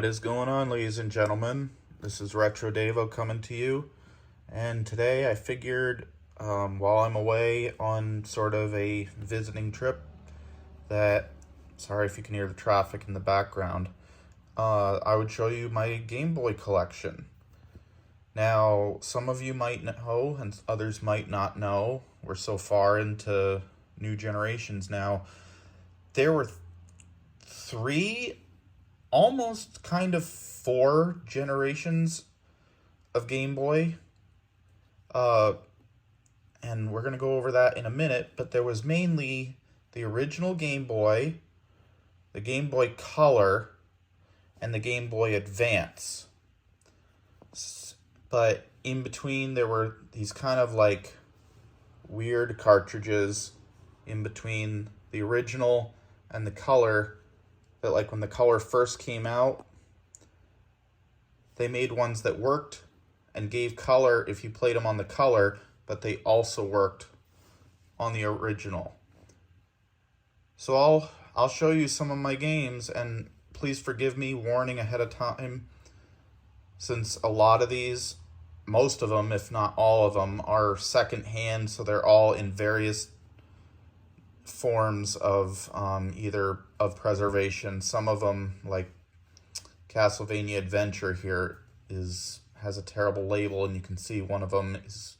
is going on, ladies and gentlemen? This is Retro Davo coming to you, and today I figured while I'm away on sort of a visiting trip that, sorry if you can hear the traffic in the background, I would show you my Game Boy collection. Now, some of you might know and others might not know. We're so far into new generations now. There were three, almost kind of four generations of Game Boy. And we're going to go over that in a minute, but there was mainly the original Game Boy, the Game Boy Color, and the Game Boy Advance. But in between, there were these kind of like weird cartridges in between the original and the Color, that like when the Color first came out, they made ones that worked and gave color if you played them on the Color, but they also worked on the original. So I'll show you some of my games, and please forgive me, warning ahead of time, since a lot of these, most of them, if not all of them, are secondhand, so they're all in various forms of either of preservation. Some of them, like Castlevania Adventure here, has a terrible label, and you can see one of them is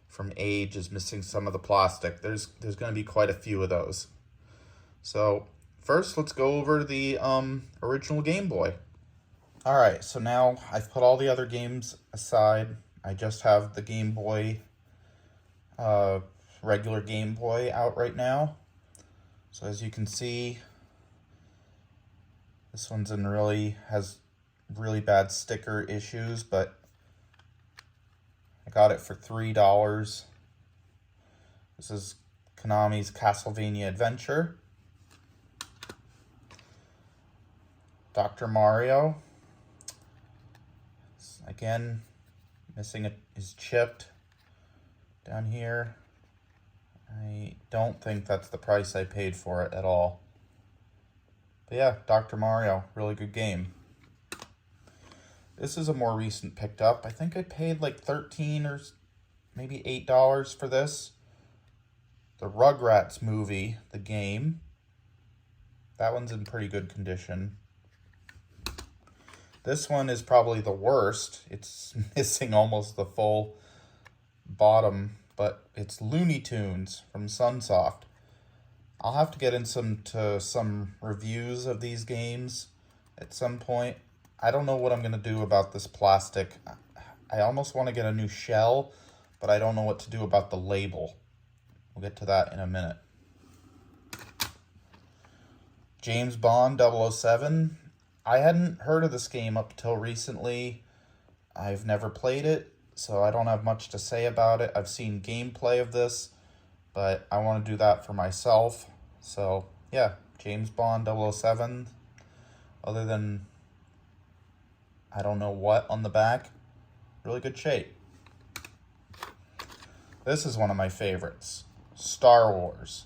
from age, is missing some of the plastic. There's going to be quite a few of those. So first, let's go over the original Game Boy. All right, so now I've put all the other games aside. I just have the Game Boy, regular Game Boy out right now. So as you can see, this one's has really bad sticker issues, but I got it for $3. This is Konami's Castlevania Adventure. Dr. Mario. Again, missing is chipped down here. I don't think that's the price I paid for it at all. But yeah, Dr. Mario, really good game. This is a more recent picked up. I think I paid like $13 or maybe $8 for this. The Rugrats movie, the game. That one's in pretty good condition. This one is probably the worst. It's missing almost the full bottom, but it's Looney Tunes from Sunsoft. I'll have to get into some reviews of these games at some point. I don't know what I'm going to do about this plastic. I almost want to get a new shell, but I don't know what to do about the label. We'll get to that in a minute. James Bond 007. I hadn't heard of this game up till recently. I've never played it, so I don't have much to say about it. I've seen gameplay of this, but I want to do that for myself. So, yeah, James Bond 007. Other than, I don't know what on the back. Really good shape. This is one of my favorites. Star Wars.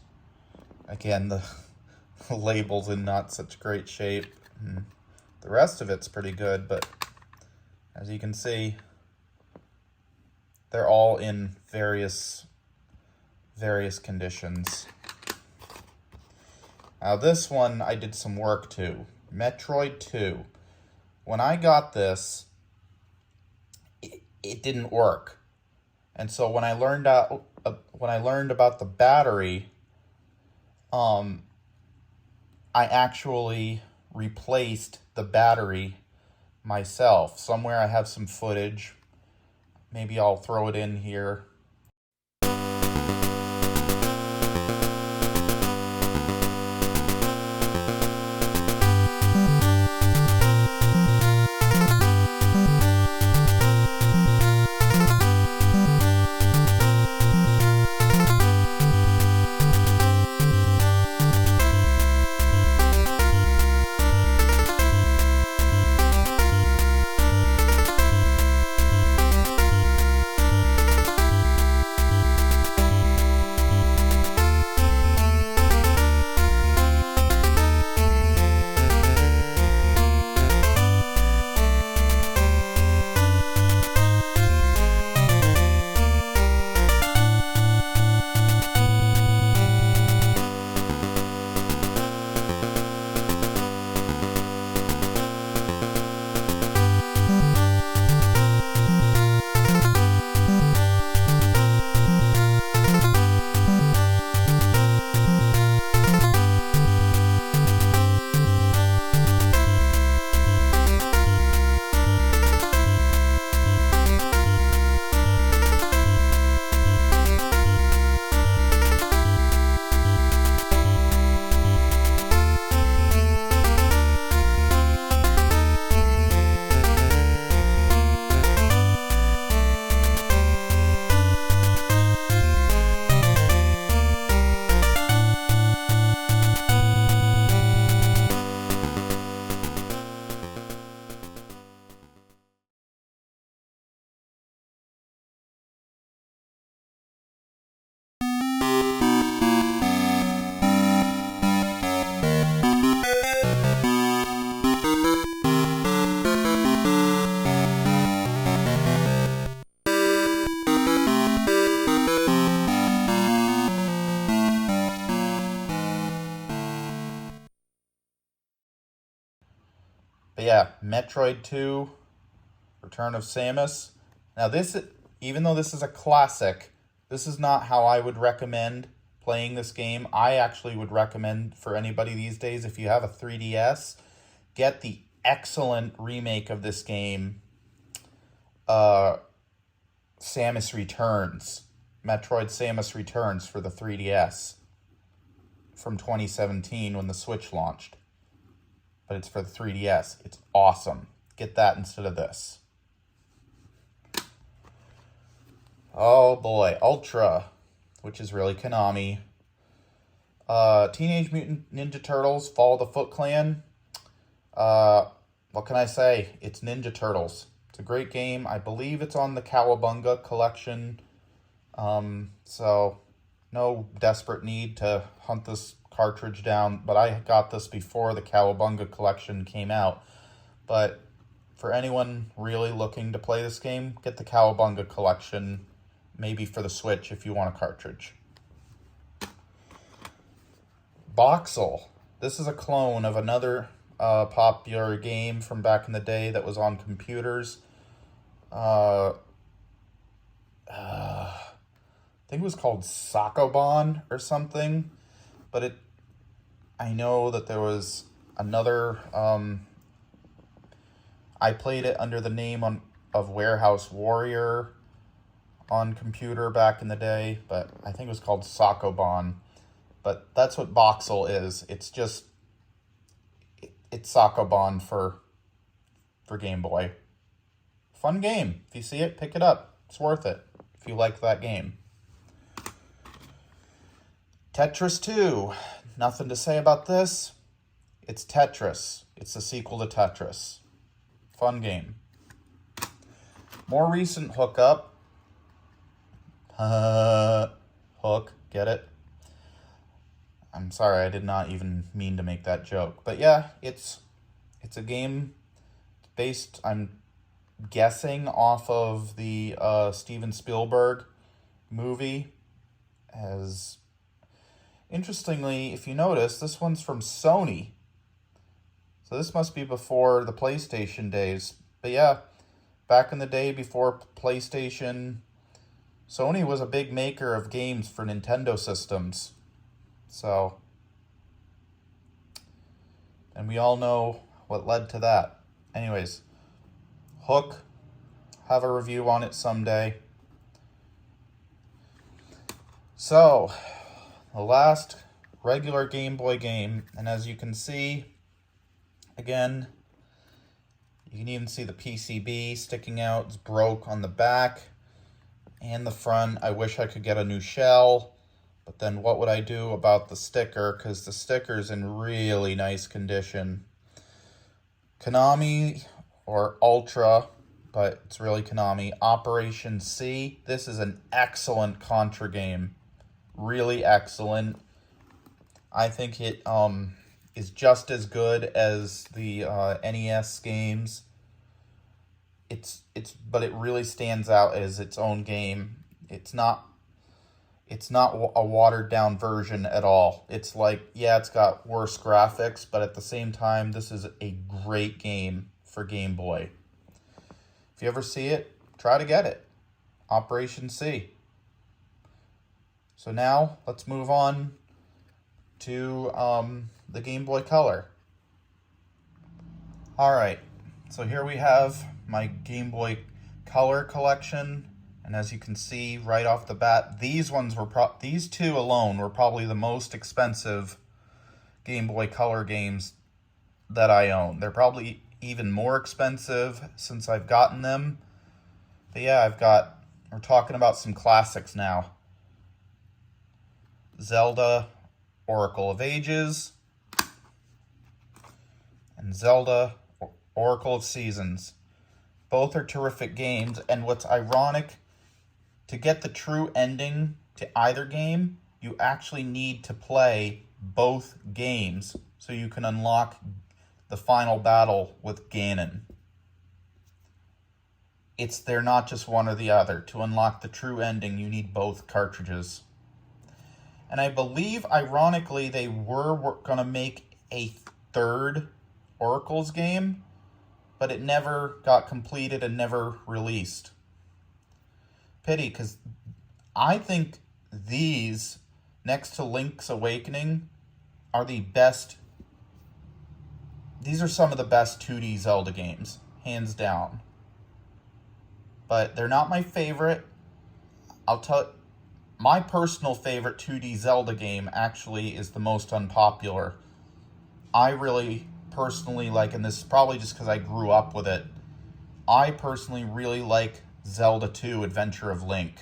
Again, the label's in not such great shape. The rest of it's pretty good, but as you can see, they're all in various conditions. Now this one I did some work to. Metroid 2. When I got this, it didn't work. And so when I learned about the battery, I actually replaced the battery myself. Somewhere I have some footage. Maybe I'll throw it in here. But yeah, Metroid 2, Return of Samus. Now this, even though this is a classic, this is not how I would recommend playing this game. I actually would recommend for anybody these days, if you have a 3DS, get the excellent remake of this game, Samus Returns. Metroid Samus Returns for the 3DS from 2017 when the Switch launched. But it's for the 3DS. It's awesome. Get that instead of this. Oh boy, Ultra, which is really Konami. Teenage Mutant Ninja Turtles, Fall of the Foot Clan. What can I say? It's Ninja Turtles. It's a great game. I believe it's on the Cowabunga Collection. So no desperate need to hunt this cartridge down, but I got this before the Cowabunga Collection came out. But for anyone really looking to play this game, get the Cowabunga Collection, maybe for the Switch if you want a cartridge. Boxel. This is a clone of another popular game from back in the day that was on computers. I think it was called Sokoban or something, but I know that there was another, I played it under the name of Warehouse Warrior on computer back in the day, but I think it was called Sokoban. But that's what Boxel is. It's just, it's Sokoban for Game Boy. Fun game. If you see it, pick it up. It's worth it if you like that game. Tetris 2. Nothing to say about this. It's Tetris. It's the sequel to Tetris. Fun game. More recent hookup. Hook. Get it? I'm sorry, I did not even mean to make that joke. But yeah, it's a game based, I'm guessing, off of the Steven Spielberg movie. As interestingly, if you notice, this one's from Sony. So this must be before the PlayStation days. But yeah, back in the day before PlayStation, Sony was a big maker of games for Nintendo systems. So, and we all know what led to that. Anyways, Hook, have a review on it someday. So, the last regular Game Boy game, and as you can see, again, you can even see the PCB sticking out. It's broke on the back and the front. I wish I could get a new shell. But then what would I do about the sticker? Because the sticker's in really nice condition. Konami, or Ultra, but it's really Konami. Operation C. This is an excellent Contra game. Really excellent. I think it is just as good as the NES games. But it really stands out as its own game. It's not a watered down version at all. It's like, yeah, it's got worse graphics, but at the same time, this is a great game for Game Boy. If you ever see it, try to get it. Operation C. So now, let's move on to the Game Boy Color. Alright, so here we have my Game Boy Color collection. And as you can see right off the bat, these two alone were probably the most expensive Game Boy Color games that I own. They're probably even more expensive since I've gotten them. But yeah, we're talking about some classics now. Zelda, Oracle of Ages, and Zelda, Oracle of Seasons. Both are terrific games, and what's ironic, to get the true ending to either game, you actually need to play both games so you can unlock the final battle with Ganon. They're not just one or the other. To unlock the true ending, you need both cartridges. And I believe, ironically, they were going to make a third Oracle's game, but it never got completed and never released. Pity, because I think these, next to Link's Awakening, are the best. These are some of the best 2D Zelda games, hands down. But they're not my favorite. My personal favorite 2D Zelda game actually is the most unpopular. I really personally like, and this is probably just because I grew up with it, I personally really like Zelda 2 Adventure of Link.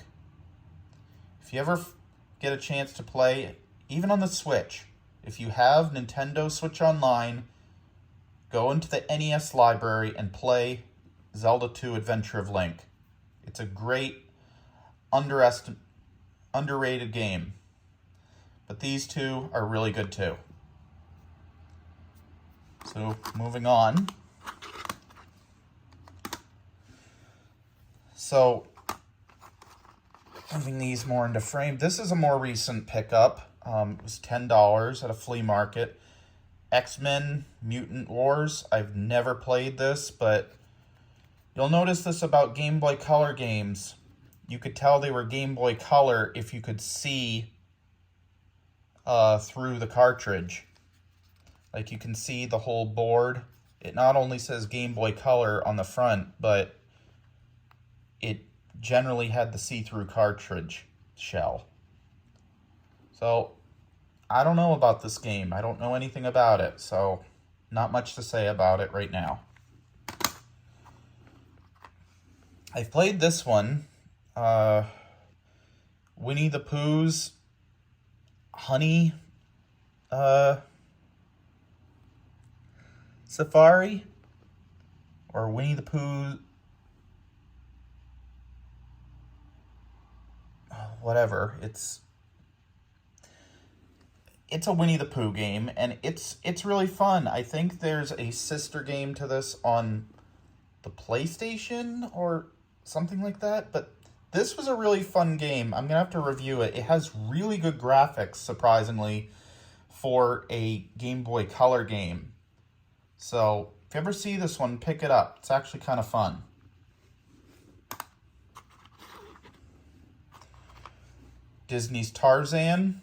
If you ever get a chance to play, even on the Switch, if you have Nintendo Switch Online, go into the NES library and play Zelda 2 Adventure of Link. It's a great, underrated game. But these two are really good too. So, moving on. So, moving these more into frame. This is a more recent pickup. It was $10 at a flea market. X-Men Mutant Wars. I've never played this, but you'll notice this about Game Boy Color games. You could tell they were Game Boy Color if you could see through the cartridge. Like, you can see the whole board. It not only says Game Boy Color on the front, but it generally had the see-through cartridge shell. So, I don't know about this game. I don't know anything about it, so not much to say about it right now. I've played this one, Winnie the Pooh's Honey Safari, or Winnie the Pooh, whatever. It's a Winnie the Pooh game, and it's really fun. I think there's a sister game to this on the PlayStation or something like that, but this was a really fun game. I'm gonna have to review it. It has really good graphics, surprisingly, for a Game Boy Color game. So if you ever see this one, pick it up. It's actually kind of fun. Disney's Tarzan.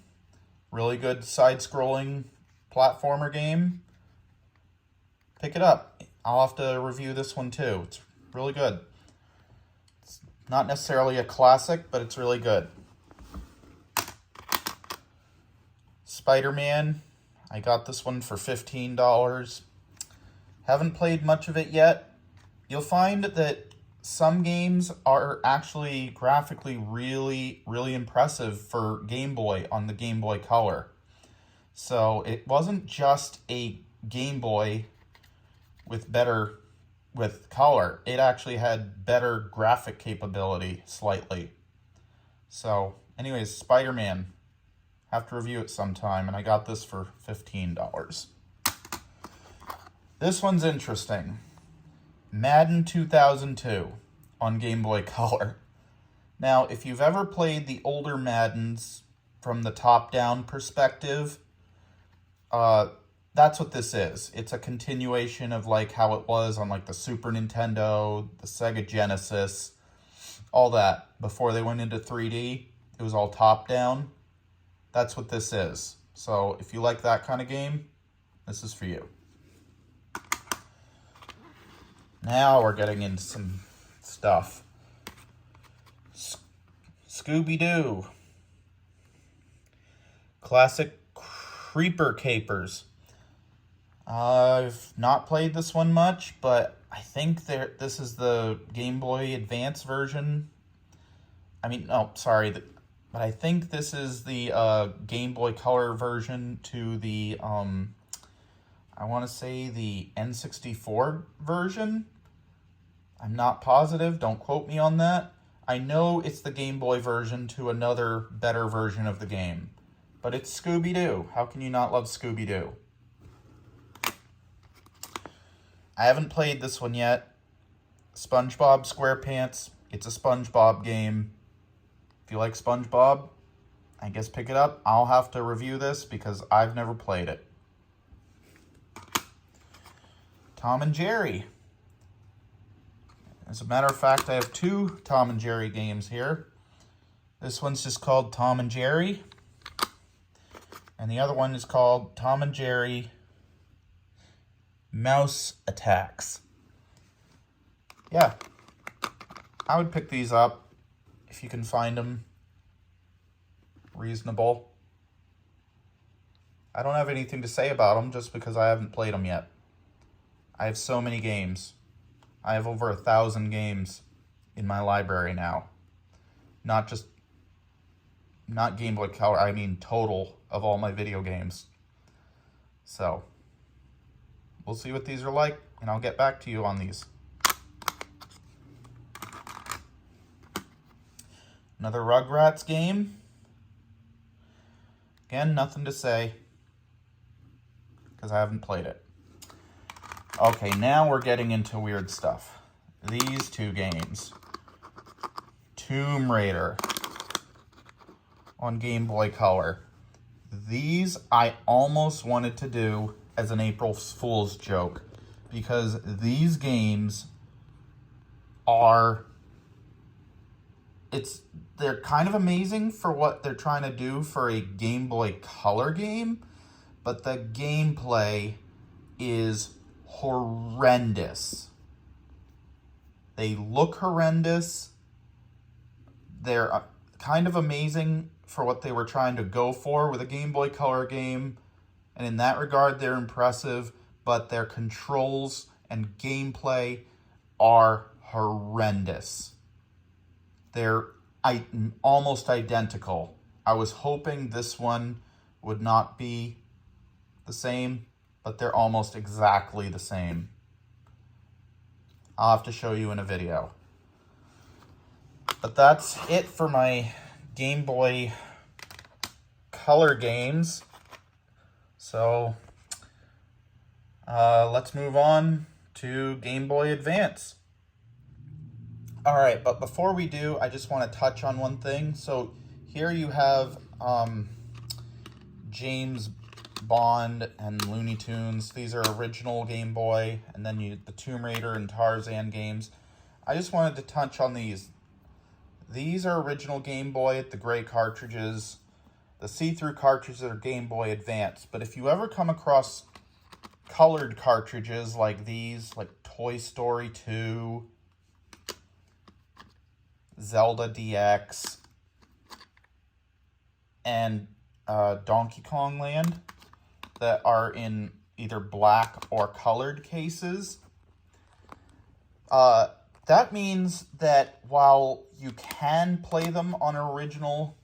Really good side-scrolling platformer game. Pick it up. I'll have to review this one too. It's really good. It's not necessarily a classic, but it's really good. Spider-Man. I got this one for $15. Haven't played much of it yet. You'll find that some games are actually graphically really, really impressive for Game Boy on the Game Boy Color. So it wasn't just a Game Boy with color. It actually had better graphic capability slightly. So anyways, Spider-Man. Have to review it sometime, and I got this for $15. This one's interesting. Madden 2002 on Game Boy Color. Now, if you've ever played the older Maddens from the top-down perspective, that's what this is. It's a continuation of like how it was on like the Super Nintendo, the Sega Genesis, all that. Before they went into 3D, it was all top-down. That's what this is. So if you like that kind of game, this is for you. Now we're getting into some stuff. Scooby-Doo. Classic Creeper Capers. I've not played this one much, but I think this is the Game Boy Advance version. But I think this is the Game Boy Color version to the, I want to say the N64 version. I'm not positive, don't quote me on that. I know it's the Game Boy version to another better version of the game. But it's Scooby-Doo. How can you not love Scooby-Doo? I haven't played this one yet. SpongeBob SquarePants. It's a SpongeBob game. If you like SpongeBob, I guess pick it up. I'll have to review this because I've never played it. Tom and Jerry. As a matter of fact, I have 2 Tom and Jerry games here. This one's just called Tom and Jerry. And the other one is called Tom and Jerry Mouse Attacks. Yeah, I would pick these up if you can find them reasonable. I don't have anything to say about them just because I haven't played them yet. I have so many games. I have over 1,000 games in my library now. Not Game Boy Color, I mean total of all my video games. So, we'll see what these are like, and I'll get back to you on these. Another Rugrats game. Again, nothing to say, because I haven't played it. Okay, now we're getting into weird stuff. These 2 games. Tomb Raider on Game Boy Color. These I almost wanted to do as an April Fool's joke, because these games are... They're kind of amazing for what they're trying to do for a Game Boy Color game, but the gameplay is horrendous. They look horrendous. They're kind of amazing for what they were trying to go for with a Game Boy Color game, and in that regard they're impressive, but their controls and gameplay are horrendous. They're almost identical. I was hoping this one would not be the same, but they're almost exactly the same. I'll have to show you in a video. But that's it for my Game Boy Color games. So, let's move on to Game Boy Advance. Alright, but before we do, I just want to touch on one thing. So here you have James Bond and Looney Tunes. These are original Game Boy, and then the Tomb Raider and Tarzan games. I just wanted to touch on these. These are original Game Boy, the gray cartridges. The see-through cartridges are Game Boy Advance. But if you ever come across colored cartridges like these, like Toy Story 2, Zelda DX, and Donkey Kong Land that are in either black or colored cases, that means that while you can play them on an original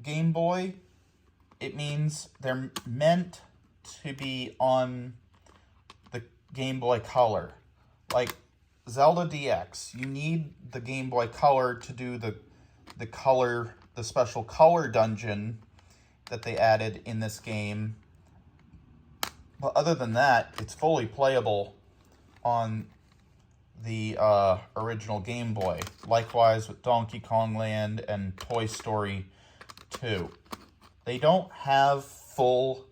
Game Boy, it means they're meant to be on the Game Boy Color. Like Zelda DX, you need the Game Boy Color to do the special color dungeon that they added in this game. But other than that, it's fully playable on the original Game Boy. Likewise with Donkey Kong Land and Toy Story 2. They don't have full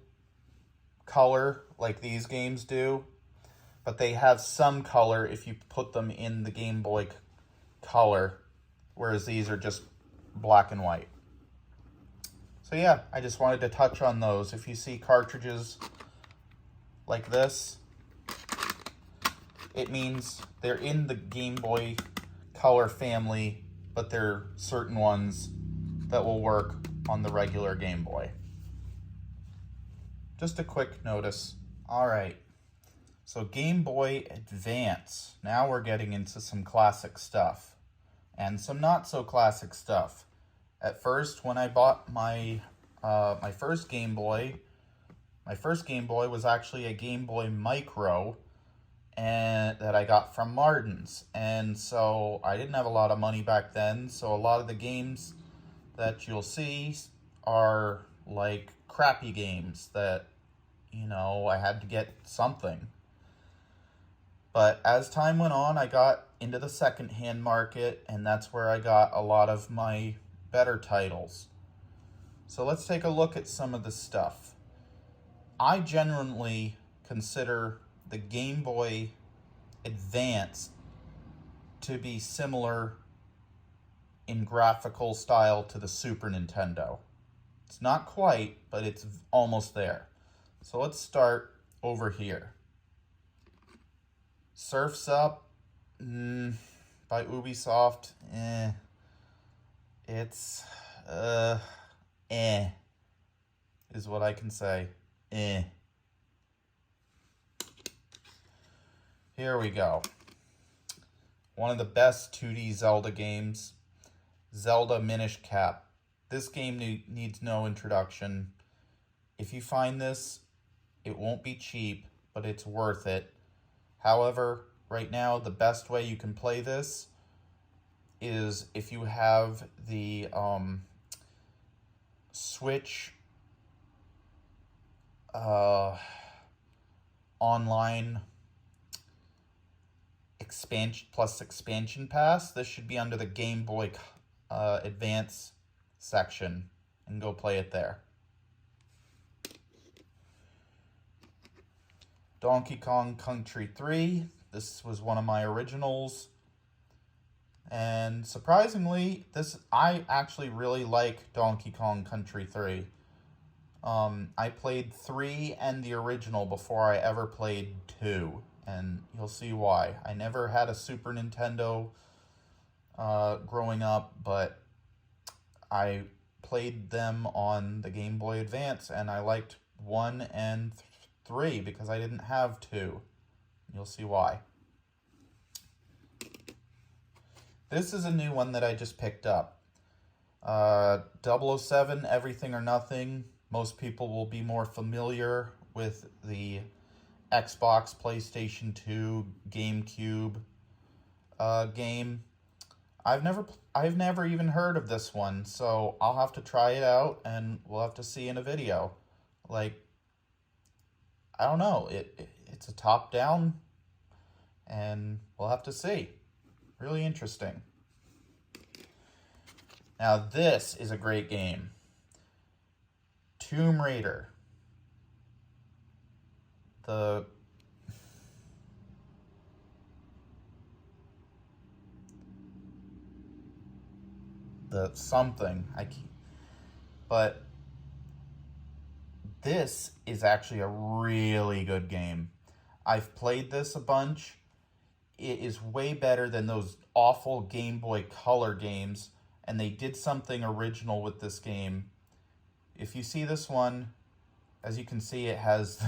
color like these games do, but they have some color if you put them in the Game Boy Color, whereas these are just black and white. So yeah, I just wanted to touch on those. If you see cartridges like this, it means they're in the Game Boy Color family, but there are certain ones that will work on the regular Game Boy. Just a quick notice. All right. So Game Boy Advance. Now we're getting into some classic stuff and some not so classic stuff. At first, when I bought my first Game Boy was actually a Game Boy Micro, and that I got from Martin's. And so I didn't have a lot of money back then, so a lot of the games that you'll see are like crappy games that, you know, I had to get something. But as time went on, I got into the secondhand market, and that's where I got a lot of my better titles. So let's take a look at some of the stuff. I genuinely consider the Game Boy Advance to be similar in graphical style to the Super Nintendo. It's not quite, but it's almost there. So let's start over here. Surf's Up by Ubisoft. It's is what I can say. Here we go. One of the best 2D Zelda games, Zelda Minish Cap. This game needs no introduction. If you find this, it won't be cheap, but it's worth it. However, right now, the best way you can play this is if you have the Switch online expansion pass. This should be under the Game Boy Advance section, and go play it there. Donkey Kong Country 3. This was one of my originals. And surprisingly, I actually really like Donkey Kong Country 3. I played 3 and the original before I ever played 2. And you'll see why. I never had a Super Nintendo growing up, but I played them on the Game Boy Advance, and I liked 1 and 3 because I didn't have 2. You'll see why. This is a new one that I just picked up. 007, Everything or Nothing. Most people will be more familiar with the Xbox, PlayStation 2, GameCube game. I've never even heard of this one, so I'll have to try it out, and we'll have to see in a video. Like, I don't know, it's a top-down, and we'll have to see. Really interesting. Now, this is a great game. Tomb Raider. The something but this is actually a really good game. I've played this a bunch. It is way better than those awful Game Boy Color games, and they did something original with this game. If you see this one, as you can see, it has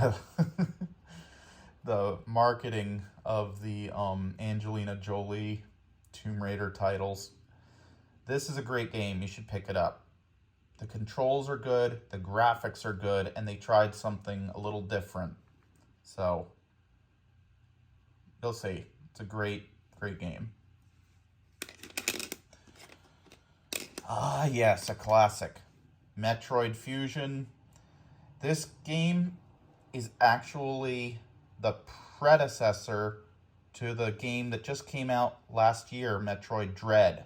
the marketing of the Angelina Jolie Tomb Raider titles. This is a great game. You should pick it up. The controls are good, the graphics are good, and they tried something a little different. So, you'll see. It's a great, great game. Ah, yes, a classic. Metroid Fusion. This game is actually the predecessor to the game that just came out last year, Metroid Dread.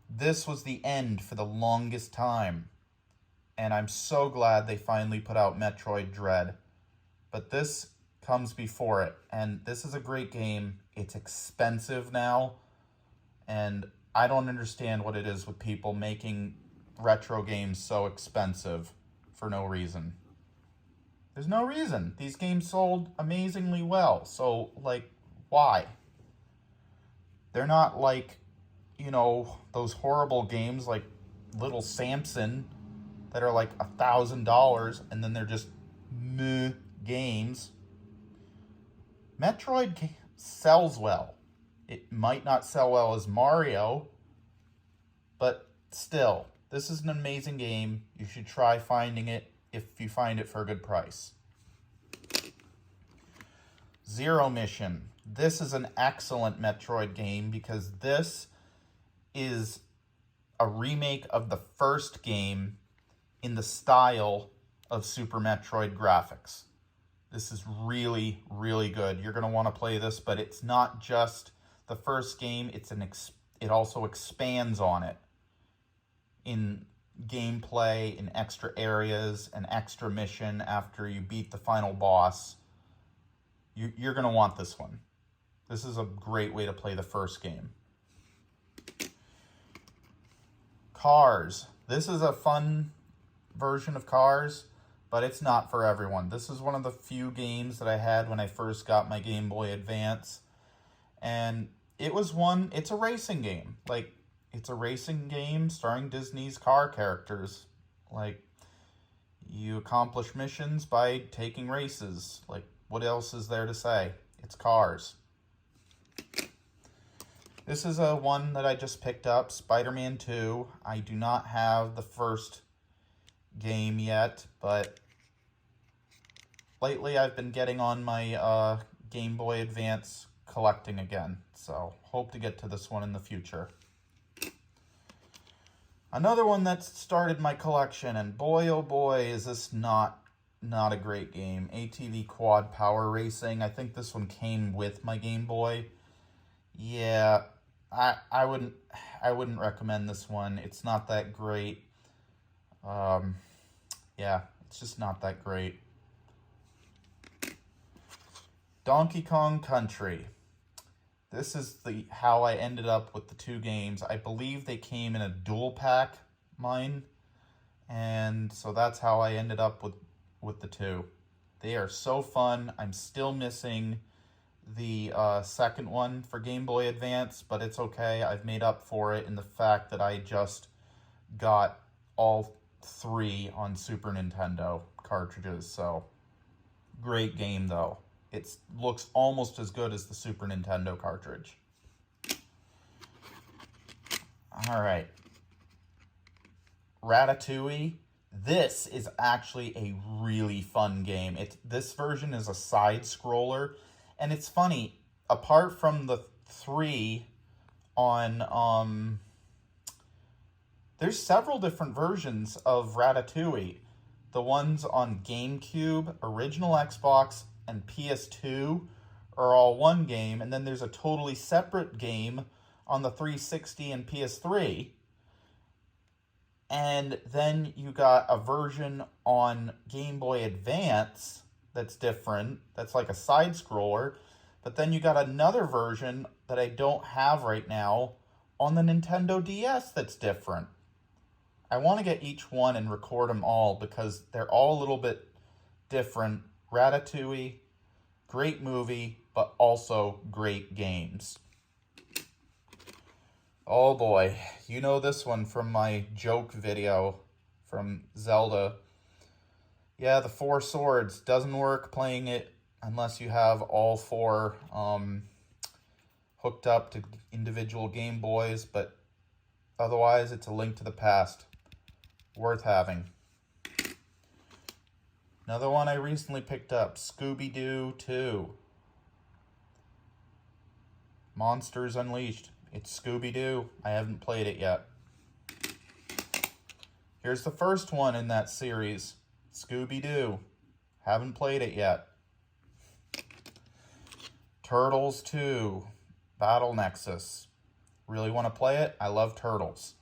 This was the end for the longest time, and I'm so glad they finally put out Metroid Dread. But this comes before it, and this is a great game. It's expensive now, and I don't understand what it is with people making retro games so expensive for no reason. There's no reason. These games sold amazingly well, so, like, why? They're not like, you know, those horrible games like Little Samson that are like $1,000 and then they're just meh games. Metroid sells well. It might not sell well as Mario, but still, this is an amazing game. You should try finding it if you find it for a good price. Zero Mission. This is an excellent Metroid game because this is a remake of the first game in the style of Super Metroid graphics. This is really, really good. You're going to want to play this, but it's not just the first game. It also expands on it in gameplay, in extra areas, an extra mission after you beat the final boss. You're going to want this one. This is a great way to play the first game. Cars. This is a fun version of Cars, but it's not for everyone. This is one of the few games that I had when I first got my Game Boy Advance. And it's a racing game. Like, it's a racing game starring Disney's car characters. Like, you accomplish missions by taking races. Like, what else is there to say? It's Cars. This is a one that I just picked up, Spider-Man 2. I do not have the first game yet, but lately I've been getting on my Game Boy Advance collecting again. So, hope to get to this one in the future. Another one that started my collection, and boy oh boy is this not a great game. ATV Quad Power Racing. I think this one came with my Game Boy. Yeah, I wouldn't recommend this one. It's not that great. Yeah, it's just not that great. Donkey Kong Country. This is how I ended up with the two games. I believe they came in a dual pack, mine. And so that's how I ended up with the two. They are so fun. I'm still missing the second one for Game Boy Advance, but it's okay. I've made up for it in the fact that I just got all three on Super Nintendo cartridges. So, great game though. It looks almost as good as the Super Nintendo cartridge. All right. Ratatouille. This is actually a really fun game. This version is a side scroller, and it's funny. Apart from the three on there's several different versions of Ratatouille. The ones on GameCube, original Xbox, and PS2 are all one game, and then there's a totally separate game on the 360 and PS3. And then you got a version on Game Boy Advance that's different. That's like a side scroller. But then you got another version that I don't have right now on the Nintendo DS that's different. I want to get each one and record them all because they're all a little bit different. Ratatouille, great movie, but also great games. Oh boy, you know this one from my joke video from Zelda. Yeah, the Four Swords doesn't work playing it unless you have all four hooked up to individual Game Boys, but otherwise it's a link to the past. Worth having. Another one I recently picked up, Scooby-Doo 2. Monsters Unleashed. It's Scooby-Doo. I haven't played it yet. Here's the first one in that series, Scooby-Doo. Haven't played it yet. Turtles 2, Battle Nexus. Really want to play it? I love Turtles.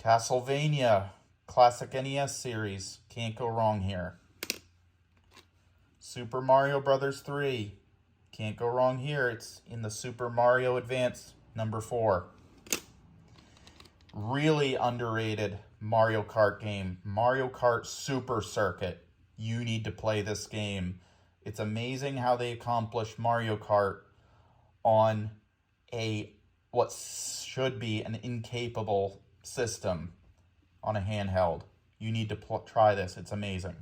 Castlevania, classic NES series. Can't go wrong here. Super Mario Brothers 3. Can't go wrong here. It's in the Super Mario Advance number 4. Really underrated Mario Kart game. Mario Kart Super Circuit. You need to play this game. It's amazing how they accomplished Mario Kart on what should be an incapable system on a handheld. You need to try this. It's amazing.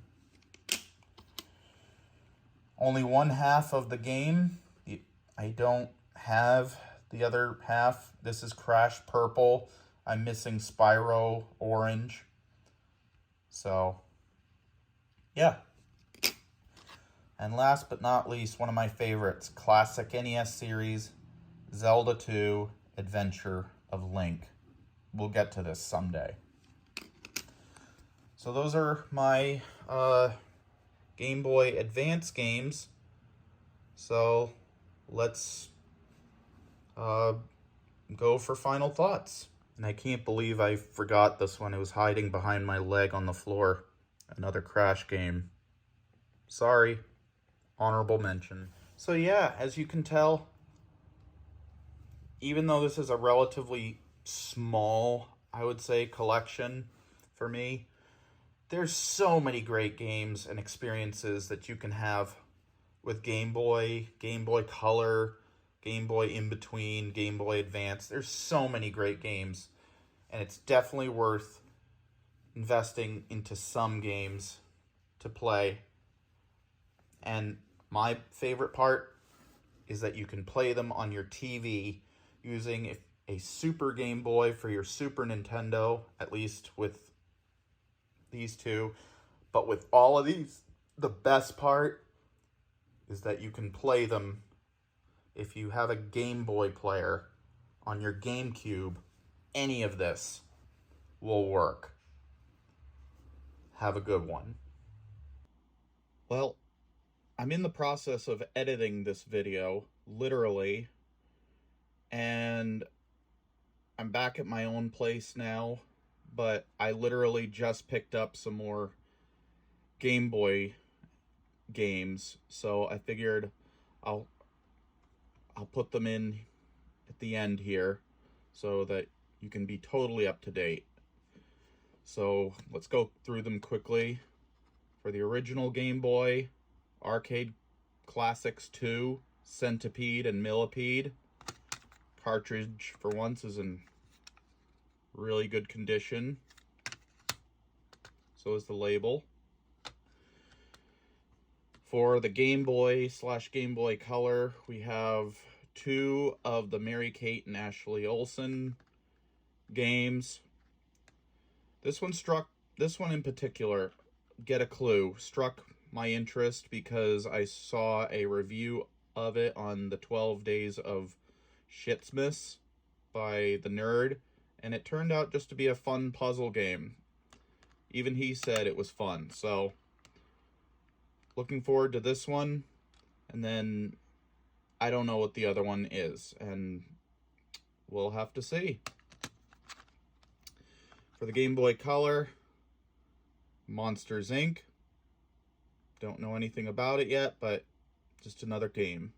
Only one half of the game. I don't have the other half. This is Crash Purple. I'm missing Spyro Orange. So, yeah. And last but not least, one of my favorites, classic NES series, Zelda 2, Adventure of Link. We'll get to this someday. So those are my Game Boy Advance games. So let's go for final thoughts. And I can't believe I forgot this one. It was hiding behind my leg on the floor. Another Crash game. Sorry. honorable mention. So yeah, as you can tell, even though this is a relatively small, I would say, collection for me, there's so many great games and experiences that you can have with Game Boy, Game Boy Color, Game Boy In Between, Game Boy Advance. There's so many great games, and it's definitely worth investing into some games to play. And my favorite part is that you can play them on your TV using a Super Game Boy for your Super Nintendo, at least with these two. But with all of these, the best part is that you can play them if you have a Game Boy player on your GameCube. Any of this will work. Have a good one. Well, I'm in the process of editing this video, literally, and I'm back at my own place now, but I literally just picked up some more Game Boy games, so I figured I'll put them in at the end here so that you can be totally up to date. So let's go through them quickly. For the original Game Boy, Arcade Classics 2, Centipede and Millipede. Cartridge, for once, is in really good condition. So is the label. For the Game Boy / Game Boy Color, we have 2 of the Mary-Kate and Ashley Olsen games. This one in particular, Get a Clue, struck my interest because I saw a review of it on the 12 Days of Shitsmas by the Nerd, and it turned out just to be a fun puzzle game. Even he said it was fun, so looking forward to this one. And then I don't know what the other one is, and we'll have to see. For the Game Boy Color, Monsters, Inc. Don't know anything about it yet, but just another game.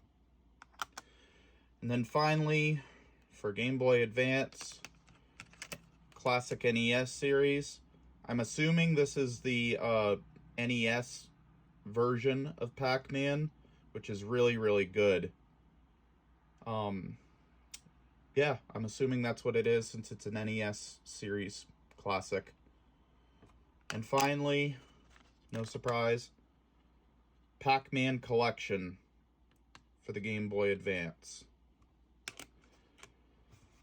And then finally, for Game Boy Advance, Classic NES series. I'm assuming this is the NES version of Pac-Man, which is really, really good. Yeah, I'm assuming that's what it is since it's an NES series classic. And finally, no surprise, Pac-Man Collection for the Game Boy Advance.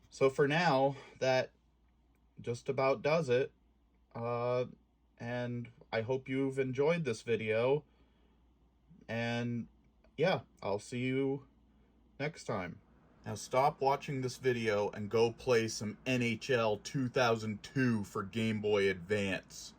So for now, that just about does it. And I hope you've enjoyed this video. And yeah, I'll see you next time. Now stop watching this video and go play some NHL 2002 for Game Boy Advance.